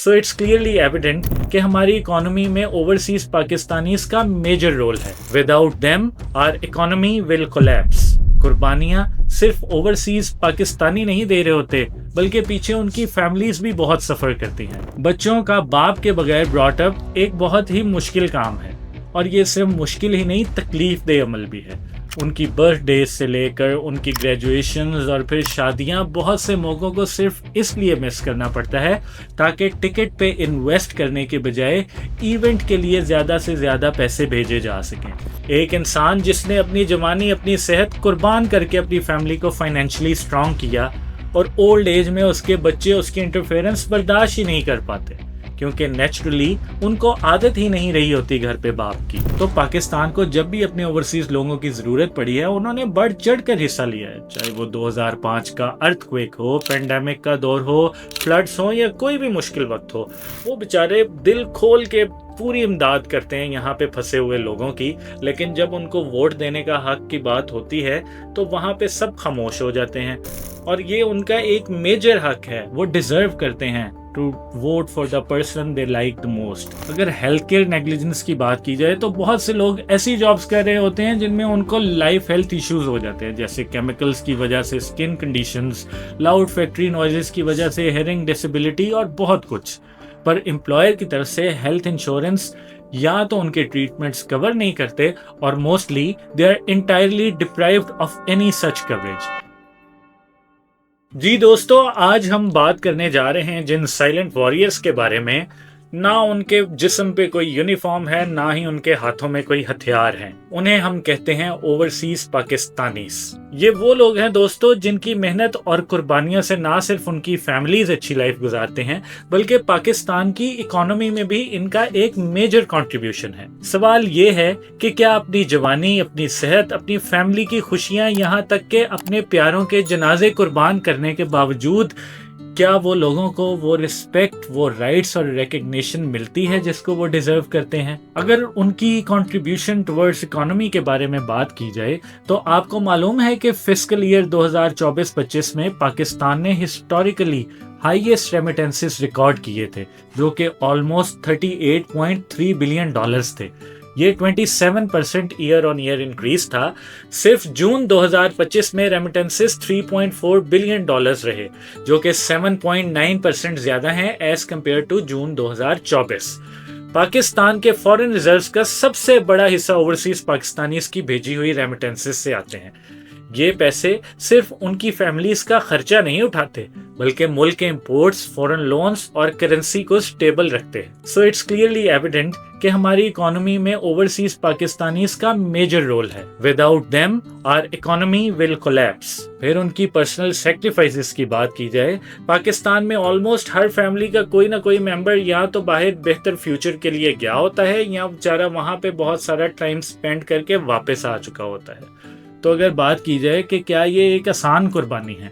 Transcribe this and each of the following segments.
So it's clearly evident कि हमारी economy में ओवरसीज पाकिस्तानीज का मेजर रोल है। Without them our economy will collapse. कुर्बानियां सिर्फ ओवरसीज पाकिस्तानी नहीं दे रहे होते, बल्कि पीछे उनकी फैमिलीज भी बहुत सफर करती हैं। बच्चों का बाप के बगैर ब्रॉट अप एक बहुत ही मुश्किल काम है, और ये सिर्फ मुश्किल ही नहीं, तकलीफ दे अमल भी है। उनकी बर्थडे से लेकर उनकी ग्रेजुएशंस और फिर शादियां, बहुत से मौक़ों को सिर्फ इसलिए मिस करना पड़ता है ताकि टिकट पे इन्वेस्ट करने के बजाय इवेंट के लिए ज़्यादा से ज़्यादा पैसे भेजे जा सकें। एक इंसान जिसने अपनी जवानी, अपनी सेहत कुर्बान करके अपनी फैमिली को फाइनेंशियली स्ट्रॉन्ग किया, और ओल्ड एज में उसके बच्चे उसकी इंटरफेरेंस बर्दाश्त ही नहीं कर पाते, क्योंकि नेचुरली उनको आदत ही नहीं रही होती घर पे बाप की। तो पाकिस्तान को जब भी अपने ओवरसीज लोगों की ज़रूरत पड़ी है, उन्होंने बढ़ चढ़ कर हिस्सा लिया है। चाहे वो 2005 का अर्थक्वेक हो, पेंडेमिक का दौर हो, फ्लड्स हो, या कोई भी मुश्किल वक्त हो, वो बेचारे दिल खोल के पूरी इमदाद करते हैं यहाँ पे फंसे हुए लोगों की। लेकिन जब उनको वोट देने का हक की बात होती है तो वहाँ पे सब खामोश हो जाते हैं, और ये उनका एक मेजर हक है। वो डिजर्व करते हैं to vote for the person they like the most. अगर हेल्थ केयर नेग्लिजेंस की बात की जाए तो बहुत से लोग ऐसी जॉब्स कर रहे होते हैं जिनमें उनको लाइफ हेल्थ इश्यूज हो जाते हैं, जैसे केमिकल्स की वजह से skin conditions, loud factory noises की वजह से हेयरिंग डिसेबिलिटी और बहुत कुछ। पर एम्प्लॉयर की तरफ से हेल्थ इंश्योरेंस या तो उनके ट्रीटमेंट्स कवर नहीं करते, और mostly they are entirely deprived of any such coverage. जी दोस्तों, आज हम बात करने जा रहे हैं जिन साइलेंट वॉरियर्स के बारे में। ना उनके जिस्म पे कोई यूनिफॉर्म है, ना ही उनके हाथों में कोई हथियार हैं। उन्हें हम कहते हैं ओवरसीज पाकिस्तानीज। ये वो लोग हैं दोस्तों जिनकी मेहनत और कुर्बानियों से ना सिर्फ उनकी फैमिलीज अच्छी लाइफ गुजारते हैं, बल्कि पाकिस्तान की इकोनॉमी में भी इनका एक मेजर कंट्रीब्यूशन है। सवाल ये है कि क्या अपनी जवानी, अपनी सेहत, अपनी फैमिली की खुशियां, यहाँ तक के अपने प्यारों के जनाजे कुर्बान करने के बावजूद क्या वो लोगों को वो रिस्पेक्ट, वो राइट्स और रिकग्निशन मिलती है जिसको वो डिजर्व करते हैं? अगर उनकी कंट्रीब्यूशन टुवर्ड्स इकोनॉमी के बारे में बात की जाए तो आपको मालूम है कि फिस्कल ईयर 2024-25 में पाकिस्तान ने हिस्टोरिकली हाईएस्ट रेमिटेंसेस रिकॉर्ड किए थे, जो कि ऑलमोस्ट $38.3 बिलियन थे। ये 27% ईयर ऑन ईयर इंक्रीज था। सिर्फ जून 2025 में रेमिटेंसेस $3.4 बिलियन रहे, जो कि 7.9% ज्यादा हैं as compared to June 2024। Pakistan के फॉरेन रिजर्व्स का सबसे बड़ा हिस्सा ओवरसीज पाकिस्तानीज की भेजी हुई रेमिटेंसेस से आते हैं। ये पैसे सिर्फ उनकी फैमिलीज का खर्चा नहीं उठाते, बल्कि मुल्क के इंपोर्ट्स, फॉरेन लोन्स और करेंसी को स्टेबल रखते हैं। सो इट्स क्लियरली एविडेंट कि हमारी इकोनॉमी में ओवरसीज पाकिस्तानीज का मेजर रोल है। Without them our economy will collapse. फिर उनकी पर्सनल सैक्रिफाइसेस की बात की जाए, पाकिस्तान में ऑलमोस्ट हर फैमिली का कोई ना कोई मेंबर या तो बाहर बेहतर फ्यूचर के लिए गया होता है, या बेचारा वहां पे बहुत सारा टाइम स्पेंड करके वापस आ चुका होता है। तो अगर बात की जाए कि क्या ये एक आसान कुर्बानी है,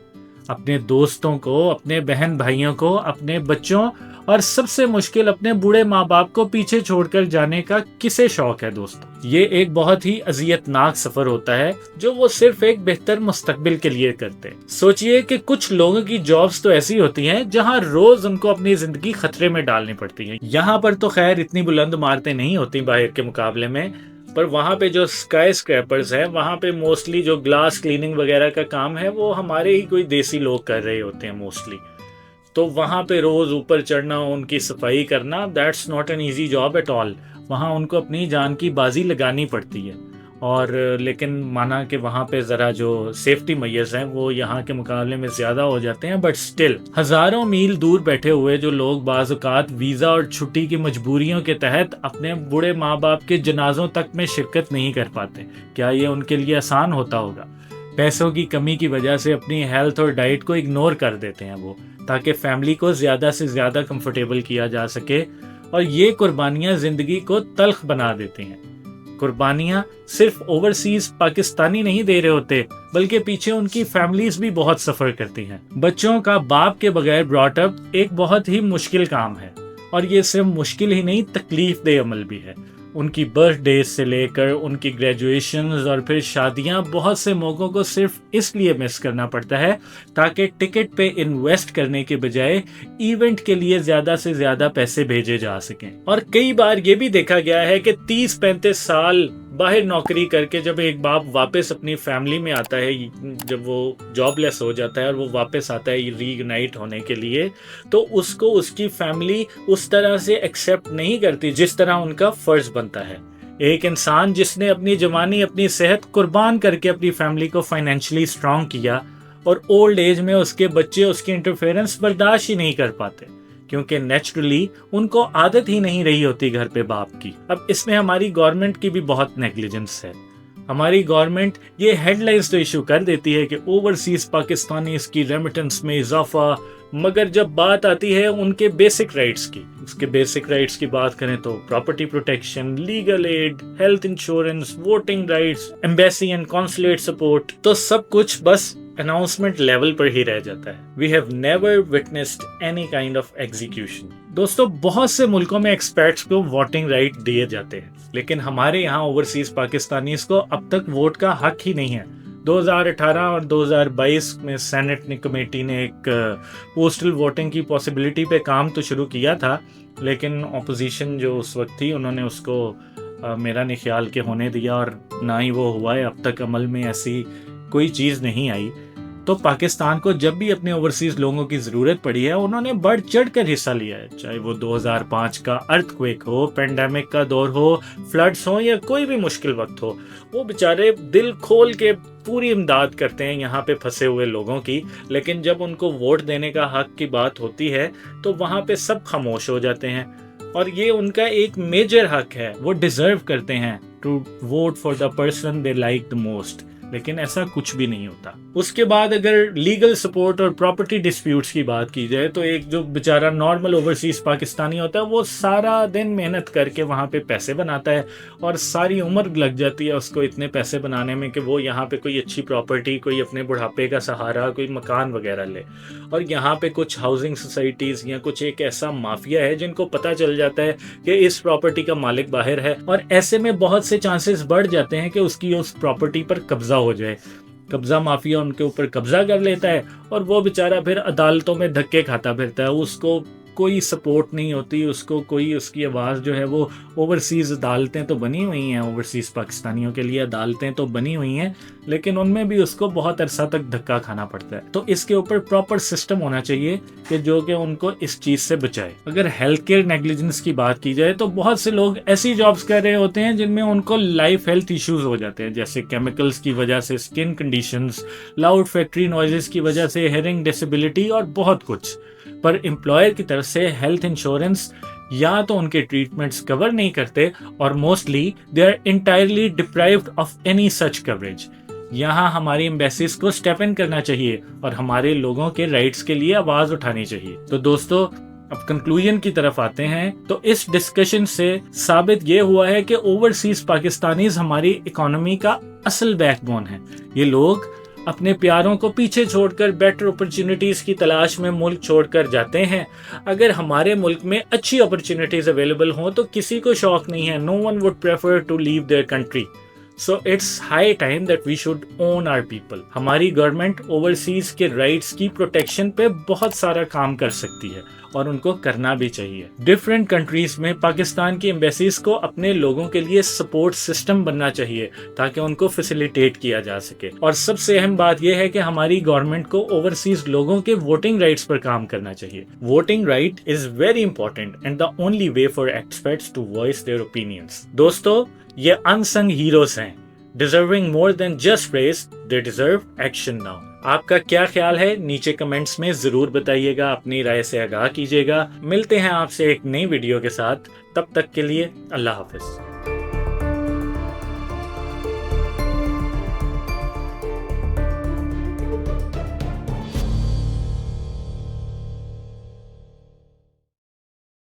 अपने दोस्तों को, अपने बहन भाइयों को, अपने बच्चों और सबसे मुश्किल अपने बूढ़े माँ बाप को पीछे छोड़कर जाने का किसे शौक है दोस्तों? ये एक बहुत ही अजियतनाक सफर होता है जो वो सिर्फ एक बेहतर मुस्तकबिल के लिए करते हैं। सोचिए कि कुछ लोगों की जॉब्स तो ऐसी होती हैं जहां रोज उनको अपनी जिंदगी खतरे में डालनी पड़ती है। यहाँ पर तो खैर इतनी बुलंद इमारतें नहीं होती बाहर के मुकाबले में, पर वहाँ पे जो स्काई स्क्रैपर्स हैं, वहाँ पे मोस्टली जो ग्लास क्लीनिंग वगैरह का काम है वो हमारे ही कोई देसी लोग कर रहे होते हैं मोस्टली। तो वहाँ पे रोज़ ऊपर चढ़ना, उनकी सफाई करना, that's not an easy job at all. वहाँ उनको अपनी जान की बाजी लगानी पड़ती है। और लेकिन माना कि वहाँ पे ज़रा जो सेफ्टी मेजर्स हैं वो यहाँ के मुकाबले में ज़्यादा हो जाते हैं, बट स्टिल हज़ारों मील दूर बैठे हुए जो लोग बाज़ औक़ात वीज़ा और छुट्टी की मजबूरियों के तहत अपने बूढ़े माँ बाप के जनाजों तक में शिरकत नहीं कर पाते, क्या ये उनके लिए आसान होता होगा? पैसों की कमी की वजह से अपनी हेल्थ और डाइट को इग्नोर कर देते हैं वो, ताकि फैमिली को ज़्यादा से ज़्यादा कंफर्टेबल किया जा सके, और ये कुर्बानियाँ ज़िंदगी को तल्ख बना देती हैं। कुर्बानियां सिर्फ ओवरसीज पाकिस्तानी नहीं दे रहे होते, बल्कि पीछे उनकी फैमिलीज भी बहुत सफर करती हैं। बच्चों का बाप के बगैर ब्रॉट अप एक बहुत ही मुश्किल काम है, और ये सिर्फ मुश्किल ही नहीं, तकलीफ दे अमल भी है। ان کی برتھ ڈیز سے لے کر ان کی گریجویشنز اور پھر شادیاں، بہت سے موقعوں کو صرف اس لیے مس کرنا پڑتا ہے تاکہ ٹکٹ پہ انویسٹ کرنے کے بجائے ایونٹ کے لیے زیادہ سے زیادہ پیسے بھیجے جا سکیں۔ اور کئی بار یہ بھی دیکھا گیا ہے کہ 30-35 سال باہر نوکری کر کے جب ایک باپ واپس اپنی فیملی میں آتا ہے، جب وہ جاب لیس ہو جاتا ہے اور وہ واپس آتا ہے ری یونائٹ ہونے کے لیے، تو اس کو اس کی فیملی اس طرح سے ایکسیپٹ نہیں کرتی جس طرح ان کا فرض بنتا ہے۔ ایک انسان جس نے اپنی جوانی، اپنی صحت قربان کر کے اپنی فیملی کو فائنینشلی اسٹرانگ کیا، اور اولڈ ایج میں اس کے بچے اس کی انٹرفیئرنس برداشت ہی نہیں کر پاتے کیونکہ نیچرلی ان کو عادت ہی نہیں رہی ہوتی گھر پہ باپ کی۔ اب اس میں ہماری گورنمنٹ کی بھی بہت نیگلیجنس ہے۔ ہماری گورنمنٹ یہ ہیڈ لائنز تو ایشو کر دیتی ہے کہ اوورسیز پاکستانیز کی ریمیٹنس میں اضافہ، مگر جب بات آتی ہے ان کے بیسک رائٹس کی، اس کے بیسک رائٹس کی بات کریں تو property protection, legal aid, health insurance, voting rights, embassy and consulate support, تو سب کچھ بس اناؤنسمنٹ لیول پر ہی رہ جاتا ہے۔ We have never witnessed any kind of execution۔ دوستو، بہت سے ملکوں میں ایکسپیٹس کو ووٹنگ رائٹ دیے جاتے ہیں، لیکن ہمارے یہاں اوورسیز پاکستانیز کو اب تک ووٹ کا حق ہی نہیں ہے۔ 2018 اور 2022 میں سینٹ کمیٹی نے ایک پوسٹل ووٹنگ کی پاسبلٹی پہ کام تو شروع کیا تھا، لیکن اپوزیشن جو اس وقت تھی انہوں نے اس کو میرا نہیں خیال کہ ہونے دیا، اور نہ ہی وہ ہوا ہے۔ اب تک عمل میں ایسی کوئی چیز نہیں آئی۔ تو پاکستان کو جب بھی اپنے اوورسیز لوگوں کی ضرورت پڑی ہے، انہوں نے بڑھ چڑھ کر حصہ لیا ہے، چاہے وہ 2005 کا ارتھ کویک ہو، پینڈیمک کا دور ہو، فلڈز ہو، یا کوئی بھی مشکل وقت ہو۔ وہ بیچارے دل کھول کے پوری امداد کرتے ہیں یہاں پہ پھنسے ہوئے لوگوں کی، لیکن جب ان کو ووٹ دینے کا حق کی بات ہوتی ہے تو وہاں پہ سب خاموش ہو جاتے ہیں، اور یہ ان کا ایک میجر حق ہے۔ وہ ڈیزرو کرتے ہیں to vote for the person they like the most, لیکن ایسا کچھ بھی نہیں ہوتا۔ اس کے بعد اگر لیگل سپورٹ اور پراپرٹی ڈسپیوٹس کی بات کی جائے تو ایک جو بیچارہ نارمل اوورسیز پاکستانی ہوتا ہے، وہ سارا دن محنت کر کے وہاں پہ پیسے بناتا ہے، اور ساری عمر لگ جاتی ہے اس کو اتنے پیسے بنانے میں کہ وہ یہاں پہ کوئی اچھی پراپرٹی، کوئی اپنے بڑھاپے کا سہارا، کوئی مکان وغیرہ لے۔ اور یہاں پہ کچھ ہاؤسنگ سوسائٹیز یا کچھ ایک ایسا مافیا ہے جن کو پتہ چل جاتا ہے کہ اس پراپرٹی کا مالک باہر ہے، اور ایسے میں بہت سے چانسز بڑھ جاتے ہیں کہ اس کی اس پراپرٹی پر قبضہ ہو جائے۔ قبضہ مافیا ان کے اوپر قبضہ کر لیتا ہے، اور وہ بیچارہ پھر عدالتوں میں دھکے کھاتا پھرتا ہے۔ اس کو کوئی سپورٹ نہیں ہوتی، اس کو کوئی، اس کی آواز جو ہے وہ، اوورسیز عدالتیں تو بنی ہوئی ہیں، اوورسیز پاکستانیوں کے لیے عدالتیں تو بنی ہوئی ہیں، لیکن ان میں بھی اس کو بہت عرصہ تک دھکا کھانا پڑتا ہے۔ تو اس کے اوپر پراپر سسٹم ہونا چاہیے کہ جو کہ ان کو اس چیز سے بچائے۔ اگر ہیلتھ کیئر نیگلیجنس کی بات کی جائے تو بہت سے لوگ ایسی جابز کر رہے ہوتے ہیں جن میں ان کو لائف ہیلتھ ایشوز ہو جاتے ہیں، جیسے کیمیکلز کی وجہ سے skin conditions, loud factory noises کی وجہ سے ہیئرنگ ڈسیبلٹی، اور بہت کچھ۔ پر امپلائر کی طرف سے ہیلتھ انشورنس یا تو ان کے ٹریٹمنٹس کور نہیں کرتے، اور mostly they are entirely deprived of any such coverage. یہاں ہماری ایمبیسیز کو اسٹیپ ان کرنا چاہیے اور ہمارے لوگوں کے رائٹس کے لیے آواز اٹھانی چاہیے۔ تو دوستو، اب کنکلوژن کی طرف آتے ہیں۔ تو اس ڈسکشن سے ثابت یہ ہوا ہے کہ اوورسیز پاکستانیز ہماری اکانومی کا اصل بیک بون ہے۔ یہ لوگ اپنے پیاروں کو پیچھے چھوڑ کر بیٹر اپرچونٹیز کی تلاش میں ملک چھوڑ کر جاتے ہیں۔ اگر ہمارے ملک میں اچھی اپرچونٹیز اویلیبل ہوں تو کسی کو شوق نہیں ہے، no one would prefer to leave their country. So it's high time that we should own our people. ہماری گورنمنٹ اوورسیز کے رائٹس کی پروٹیکشن پہ بہت سارا کام کر سکتی ہے، اور ان کو کرنا بھی چاہیے۔ ڈفرینٹ کنٹریز میں پاکستان کی ایمبیسیز کو اپنے لوگوں کے لیے سپورٹ سسٹم بننا چاہیے تاکہ ان کو فیسیلیٹیٹ کیا جا سکے۔ اور سب سے اہم بات یہ ہے کہ ہماری گورنمنٹ کو اوورسیز لوگوں کے ووٹنگ رائٹس پر کام کرنا چاہیے۔ Voting right is very important and the only way for experts to voice their opinions. دوستو، یہ انسنگ ہیروز ہیں، deserving more than just praise, they deserve action now. آپ کا کیا خیال ہے؟ نیچے کمنٹس میں ضرور بتائیے گا، اپنی رائے سے آگاہ کیجیے گا۔ ملتے ہیں آپ سے ایک نئی ویڈیو کے ساتھ، تب تک کے لیے اللہ حافظ۔